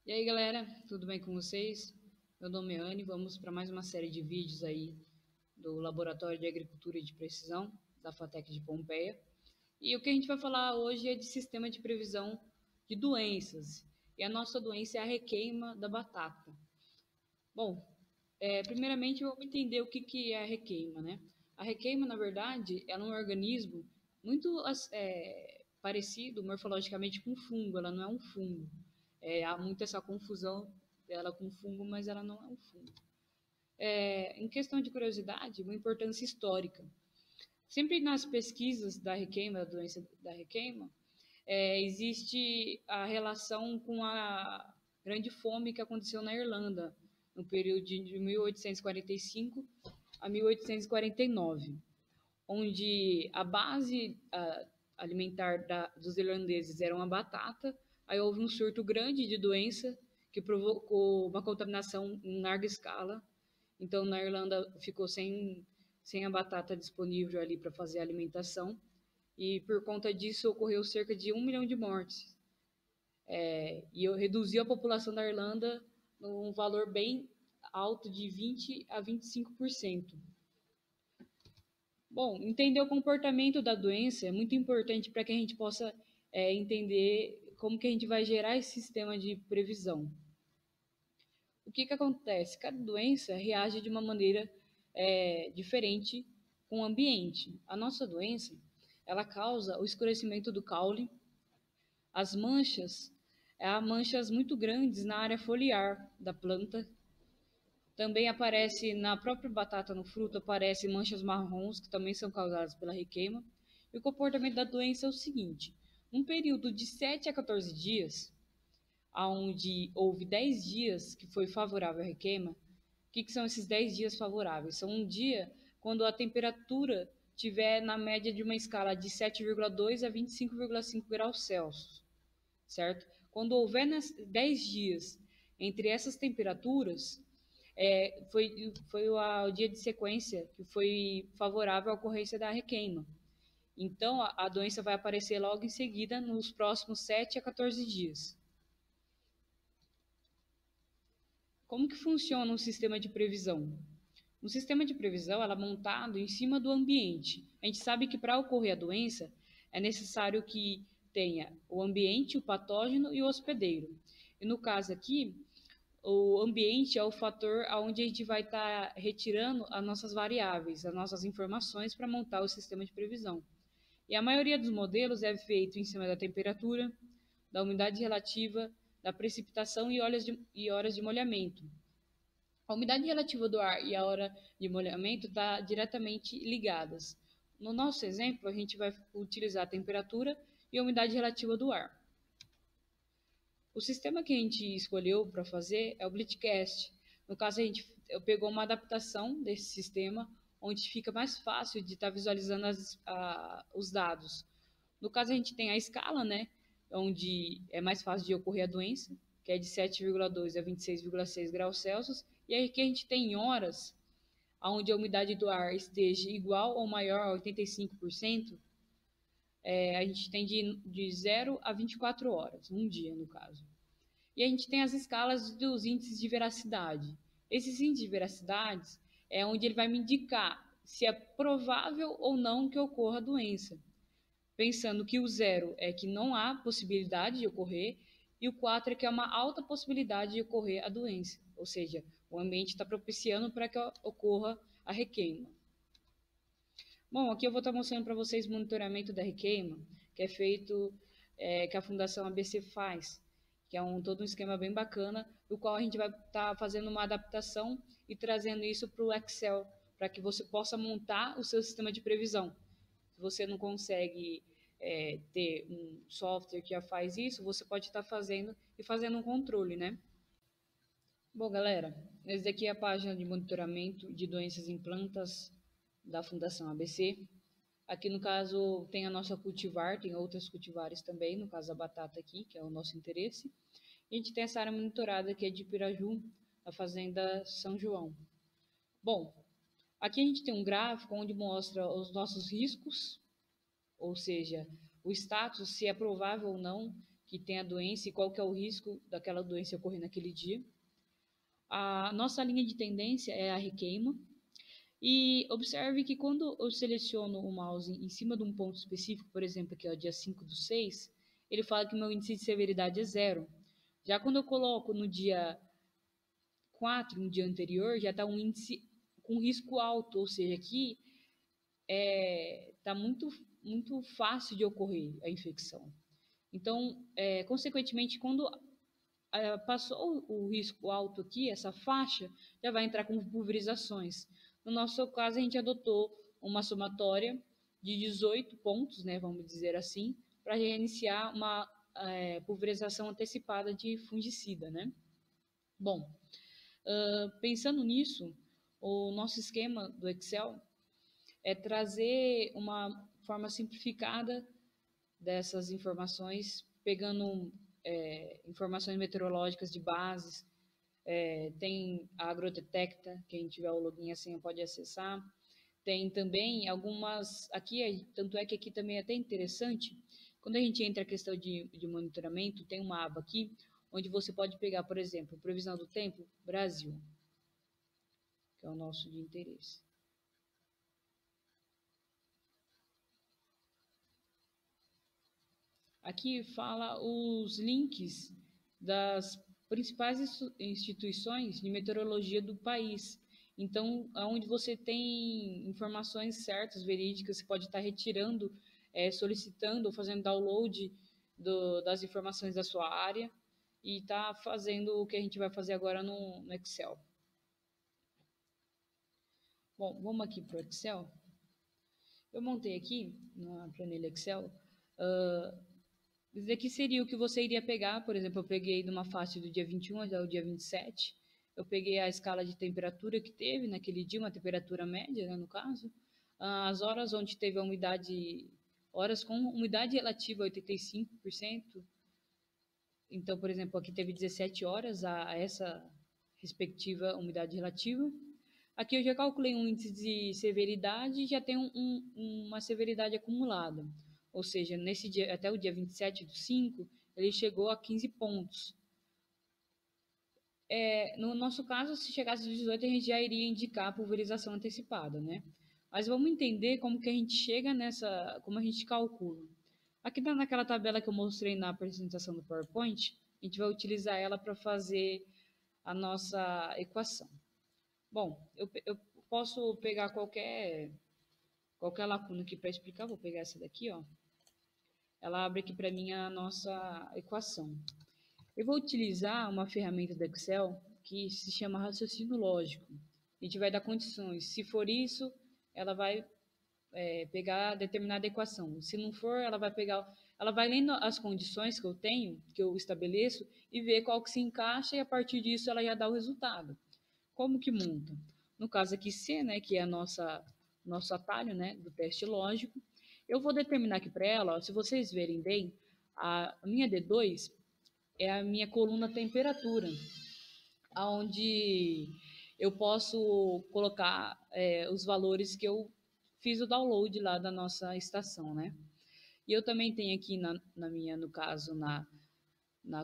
E aí, galera, tudo bem com vocês? Meu nome é Anne, vamos para mais uma série de vídeos aí do Laboratório de Agricultura de Precisão da FATEC de Pompeia. E o que a gente vai falar hoje é de sistema de previsão de doenças. E a nossa doença é a requeima da batata. Bom, primeiramente vamos entender o que é a requeima, né? A requeima, na verdade, ela é um organismo muito parecido morfologicamente com fungo, ela não é um fungo. Há muito essa confusão dela com fungo, mas ela não é um fungo. Em questão de curiosidade, uma importância histórica. Sempre nas pesquisas da requeima, da doença da requeima, existe a relação com a grande fome que aconteceu na Irlanda, no período de 1845 a 1849, onde a base alimentar dos irlandeses era uma batata. Aí houve um surto grande de doença que provocou uma contaminação em larga escala. Então, na Irlanda ficou sem a batata disponível ali para fazer a alimentação. E por conta disso ocorreu cerca de 1 milhão de mortes. E reduziu a população da Irlanda num valor bem alto de 20 a 25%. Bom, entender o comportamento da doença é muito importante para que a gente possa entender como que a gente vai gerar esse sistema de previsão. O que acontece? Cada doença reage de uma maneira diferente com o ambiente. A nossa doença, ela causa o escurecimento do caule, as manchas, há manchas muito grandes na área foliar da planta. Também aparece na própria batata, no fruto, aparecem manchas marrons, que também são causadas pela requeima. E o comportamento da doença é o seguinte: num período de 7 a 14 dias, onde houve 10 dias que foi favorável à requeima, o que são esses 10 dias favoráveis? São um dia quando a temperatura tiver na média de uma escala de 7,2 a 25,5 graus Celsius, certo? Quando houver 10 dias entre essas temperaturas, foi o dia de sequência que foi favorável à ocorrência da requeima. Então, a doença vai aparecer logo em seguida, nos próximos 7 a 14 dias. Como que funciona um sistema de previsão? Um sistema de previsão ela é montado em cima do ambiente. A gente sabe que para ocorrer a doença, é necessário que tenha o ambiente, o patógeno e o hospedeiro. E no caso aqui, o ambiente é o fator onde a gente vai estar retirando as nossas variáveis, as nossas informações para montar o sistema de previsão. E a maioria dos modelos é feito em cima da temperatura, da umidade relativa, da precipitação e horas de molhamento. A umidade relativa do ar e a hora de molhamento estão diretamente ligadas. No nosso exemplo, a gente vai utilizar a temperatura e a umidade relativa do ar. O sistema que a gente escolheu para fazer é o Blitzcast. No caso, a gente pegou uma adaptação desse sistema, onde fica mais fácil de estar visualizando os dados. No caso, a gente tem a escala, né, onde é mais fácil de ocorrer a doença, que é de 7,2 a 26,6 graus Celsius, e aí que a gente tem horas, onde a umidade do ar esteja igual ou maior a 85%, a gente tem de 0 a 24 horas, um dia no caso. E a gente tem as escalas dos índices de veracidade. Esses índices de veracidade é onde ele vai me indicar se é provável ou não que ocorra a doença. Pensando que o 0 é que não há possibilidade de ocorrer e o 4 é que é uma alta possibilidade de ocorrer a doença. Ou seja, o ambiente está propiciando para que ocorra a requeima. Bom, aqui eu vou estar mostrando para vocês o monitoramento da requeima, que é feito, que a Fundação ABC faz, que é todo um esquema bem bacana, do qual a gente vai estar fazendo uma adaptação e trazendo isso para o Excel, para que você possa montar o seu sistema de previsão. Se você não consegue ter um software que já faz isso, você pode estar fazendo e fazendo um controle, né? Bom, galera, essa daqui é a página de monitoramento de doenças em plantas da Fundação ABC. Aqui, no caso, tem a nossa cultivar, tem outras cultivares também, no caso a batata aqui, que é o nosso interesse. E a gente tem essa área monitorada que é de Piraju, da Fazenda São João. Bom, aqui a gente tem um gráfico onde mostra os nossos riscos, ou seja, o status, se é provável ou não que tem a doença e qual que é o risco daquela doença ocorrer naquele dia. A nossa linha de tendência é a requeima. E observe que quando eu seleciono o mouse em cima de um ponto específico, por exemplo, aqui é o dia 5/6, ele fala que o meu índice de severidade é 0. Já quando eu coloco no dia 4, no dia anterior, já está um índice com risco alto, ou seja, aqui está muito fácil de ocorrer a infecção. Então, consequentemente, quando passou o risco alto aqui, essa faixa, já vai entrar com pulverizações. No nosso caso, a gente adotou uma somatória de 18 pontos, né, vamos dizer assim, para reiniciar uma pulverização antecipada de fungicida, né? Bom, pensando nisso, o nosso esquema do Excel é trazer uma forma simplificada dessas informações, pegando informações meteorológicas de bases, tem a Agrodetecta, quem tiver o login e a senha pode acessar. Tem também algumas, tanto é que aqui também é até interessante, quando a gente entra a questão de monitoramento, tem uma aba aqui, onde você pode pegar, por exemplo, previsão do tempo, Brasil, que é o nosso de interesse. Aqui fala os links das principais instituições de meteorologia do país. Então, onde você tem informações certas, verídicas, você pode estar retirando, solicitando ou fazendo download das informações da sua área e está fazendo o que a gente vai fazer agora no Excel. Bom, vamos aqui para o Excel. Eu montei aqui na planilha Excel. Isso aqui seria o que você iria pegar, por exemplo, eu peguei numa faixa do dia 21 até o dia 27, eu peguei a escala de temperatura que teve naquele dia, uma temperatura média, né, no caso, as horas onde teve a umidade, horas com umidade relativa a 85%, então, por exemplo, aqui teve 17 horas a essa respectiva umidade relativa. Aqui eu já calculei um índice de severidade e já tenho uma severidade acumulada. Ou seja, nesse dia, até o dia 27/5, ele chegou a 15 pontos. No nosso caso, se chegasse aos 18, a gente já iria indicar a pulverização antecipada, né? Mas vamos entender como que a gente chega nessa, como a gente calcula. Aqui naquela tabela que eu mostrei na apresentação do PowerPoint, a gente vai utilizar ela para fazer a nossa equação. Bom, eu posso pegar qualquer lacuna aqui para explicar. Vou pegar essa daqui, ó. Ela abre aqui para mim a nossa equação. Eu vou utilizar uma ferramenta do Excel que se chama raciocínio lógico. A gente vai dar condições. Se for isso, ela vai pegar determinada equação. Se não for, ela vai lendo as condições que eu tenho, que eu estabeleço, e ver qual que se encaixa, e a partir disso ela já dá o resultado. Como que monta? No caso aqui C, né, que é nosso atalho, né, do teste lógico, eu vou determinar aqui para ela, ó, se vocês verem bem, a minha D2 é a minha coluna temperatura, onde eu posso colocar os valores que eu fiz o download lá da nossa estação, né? E eu também tenho aqui no caso, na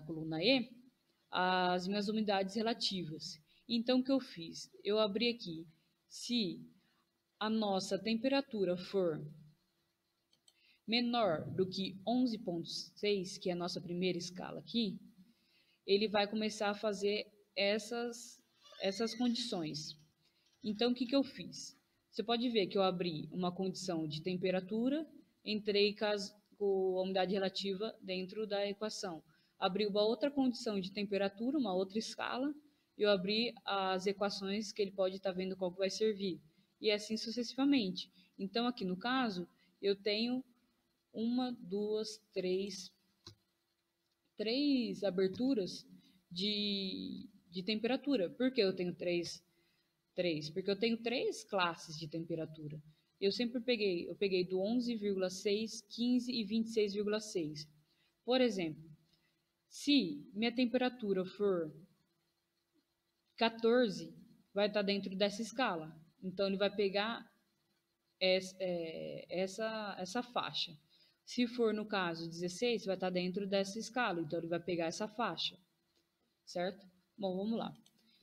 coluna E, as minhas umidades relativas. Então, o que eu fiz? Eu abri aqui. Se a nossa temperatura for menor do que 11,6, que é a nossa primeira escala aqui, ele vai começar a fazer essas condições. Então, o que eu fiz? Você pode ver que eu abri uma condição de temperatura, entrei com a umidade relativa dentro da equação. Abri uma outra condição de temperatura, uma outra escala, e eu abri as equações que ele pode estar vendo qual que vai servir. E assim sucessivamente. Então, aqui no caso, eu tenho três aberturas de temperatura. Por que eu tenho três? Porque eu tenho três classes de temperatura. Eu peguei do 11,6, 15 e 26,6. Por exemplo, se minha temperatura for 14, vai estar dentro dessa escala. Então, ele vai pegar essa faixa. Se for, no caso, 16, vai estar dentro dessa escala, então ele vai pegar essa faixa, certo? Bom, vamos lá.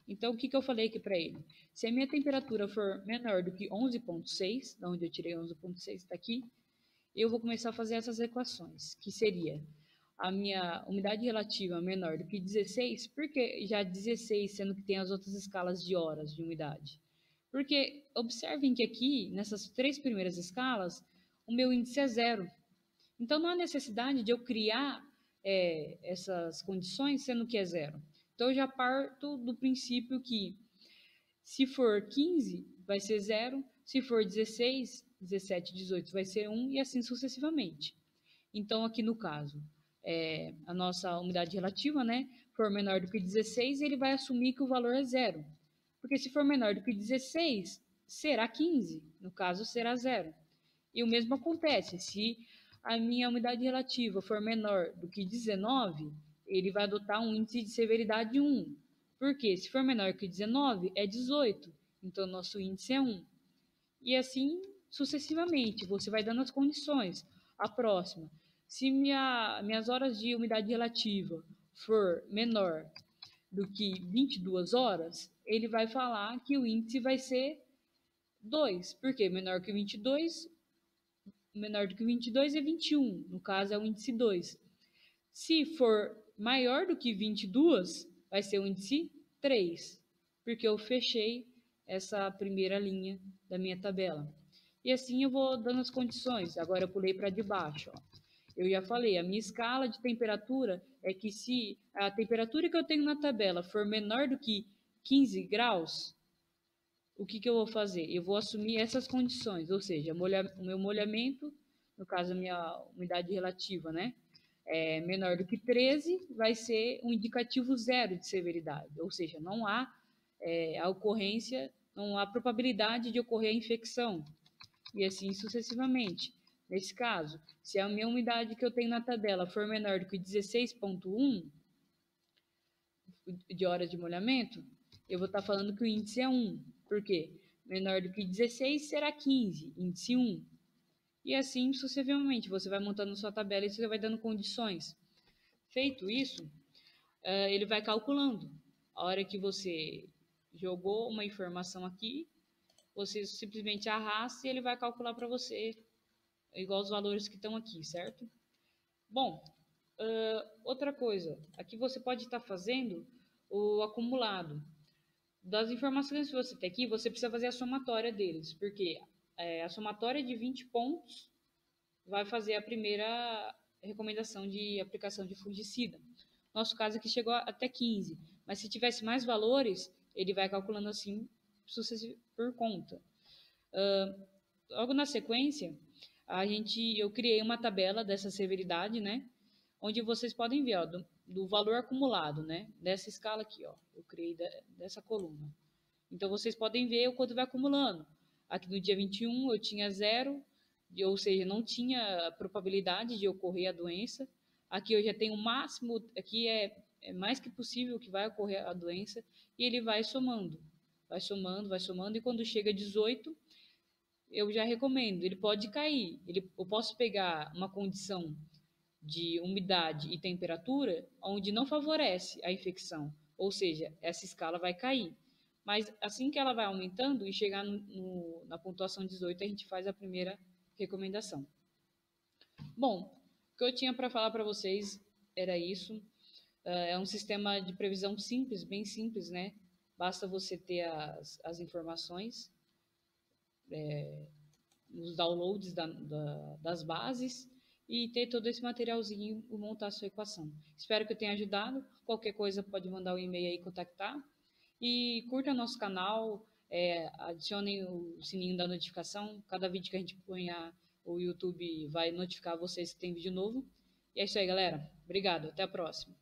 Então, o que eu falei aqui para ele? Se a minha temperatura for menor do que 11,6, da onde eu tirei 11,6, está aqui, eu vou começar a fazer essas equações, que seria a minha umidade relativa menor do que 16, porque já 16, sendo que tem as outras escalas de horas de umidade. Porque observem que aqui, nessas três primeiras escalas, o meu índice é zero. Então, não há necessidade de eu criar essas condições sendo que é zero. Então, eu já parto do princípio que, se for 15, vai ser zero, se for 16, 17, 18, vai ser 1 e assim sucessivamente. Então, aqui no caso, a nossa umidade relativa, né, for menor do que 16, ele vai assumir que o valor é zero. Porque se for menor do que 16, será 15, no caso será zero. E o mesmo acontece, se a minha umidade relativa for menor do que 19, ele vai adotar um índice de severidade 1. Porque se for menor que 19, é 18. Então, nosso índice é 1. E assim sucessivamente, você vai dando as condições. A próxima, se minhas horas de umidade relativa for menor do que 22 horas, ele vai falar que o índice vai ser 2. Por quê? Menor do que 22 é 21. No caso, é o índice 2. Se for maior do que 22, vai ser o índice 3, porque eu fechei essa primeira linha da minha tabela. E assim eu vou dando as condições. Agora eu pulei para de baixo. Ó. Eu já falei, a minha escala de temperatura é que se a temperatura que eu tenho na tabela for menor do que 15 graus, o que eu vou fazer? Eu vou assumir essas condições, ou seja, o meu molhamento, no caso a minha umidade relativa, né? Menor do que 13, vai ser um indicativo zero de severidade, ou seja, não há a ocorrência, não há probabilidade de ocorrer a infecção, e assim sucessivamente. Nesse caso, se a minha umidade que eu tenho na tabela for menor do que 16,1 de horas de molhamento, eu vou estar falando que o índice é 1. Por quê? Menor do que 16 será 15, índice 1. E assim sucessivamente, você vai montando sua tabela e você vai dando condições. Feito isso, ele vai calculando. A hora que você jogou uma informação aqui, você simplesmente arrasta e ele vai calcular para você, igual os valores que estão aqui, certo? Bom, outra coisa, aqui você pode estar fazendo o acumulado. Das informações que você tem aqui, você precisa fazer a somatória deles, porque a somatória de 20 pontos vai fazer a primeira recomendação de aplicação de fungicida. Nosso caso aqui chegou até 15, mas se tivesse mais valores, ele vai calculando assim por conta. Logo na sequência, eu criei uma tabela dessa severidade, né? Onde vocês podem ver, ó, do valor acumulado, né? Dessa escala aqui, ó. Eu criei dessa coluna. Então, vocês podem ver o quanto vai acumulando. Aqui no dia 21 eu tinha zero, ou seja, não tinha probabilidade de ocorrer a doença. Aqui eu já tenho o máximo, aqui é mais que possível que vai ocorrer a doença, e ele vai somando. Vai somando, vai somando, e quando chega a 18, eu já recomendo. Ele pode cair. Eu posso pegar uma condição de umidade e temperatura onde não favorece a infecção, ou seja, essa escala vai cair. Mas assim que ela vai aumentando e chegar na pontuação 18, a gente faz a primeira recomendação. Bom, o que eu tinha para falar para vocês era isso. É um sistema de previsão simples, bem simples, né? Basta você ter as informações, os downloads das bases e ter todo esse materialzinho e montar a sua equação. Espero que eu tenha ajudado. Qualquer coisa pode mandar um e-mail aí e contactar. E curta nosso canal, adicionem o sininho da notificação. Cada vídeo que a gente põe, o YouTube vai notificar vocês que tem vídeo novo. E é isso aí, galera. Obrigado. Até a próxima.